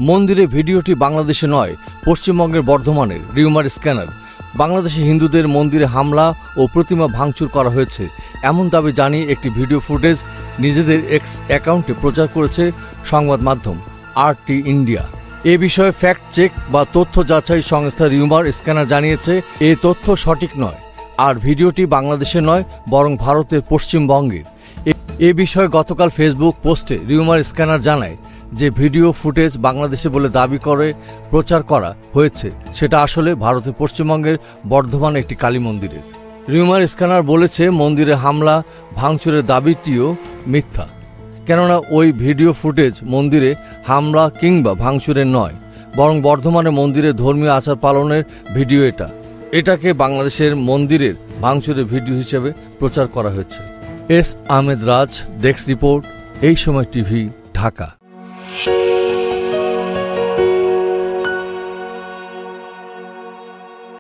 মন্দিরে ভিডিওটি বাংলাদেশে নয়, পশ্চিমবঙ্গের বর্ধমানের রিউমার স্ক্যানার। বাংলাদেশে হিন্দুদের মন্দিরে হামলা ও প্রতিমা ভাঙচুর করা হয়েছে এমন দাবি জানিয়ে একটি ভিডিও ফুটেজ নিজেদের এক্স অ্যাকাউন্টে প্রচার করেছে সংবাদ মাধ্যম RT ইন্ডিয়া। এ বিষয়ে ফ্যাক্ট চেক বা তথ্য যাচাই সংস্থা রিউমার স্ক্যানার জানিয়েছে এ তথ্য সঠিক নয়, আর ভিডিওটি বাংলাদেশে নয় বরং ভারতের পশ্চিমবঙ্গের। এ বিষয়ে গতকাল ফেসবুক পোস্টে রিউমার স্ক্যানার জানায় যে ভিডিও ফুটেজ বাংলাদেশে বলে দাবি করে প্রচার করা হয়েছে সেটা আসলে ভারতের পশ্চিমবঙ্গের বর্ধমানে একটি কালী মন্দিরের। রিউমার স্ক্যানার বলেছে মন্দিরে হামলা ভাঙচুরের দাবিটিও মিথ্যা, কেননা ওই ভিডিও ফুটেজ মন্দিরে হামলা কিংবা ভাঙচুরের নয়, বরং বর্ধমানে মন্দিরে ধর্মীয় আচার পালনের ভিডিও। এটাকে বাংলাদেশের মন্দিরের ভাঙচুরের ভিডিও হিসেবে প্রচার করা হয়েছে। এস আহমেদ রাজ, ডেস্ক রিপোর্ট, এই সময় টিভি, ঢাকা।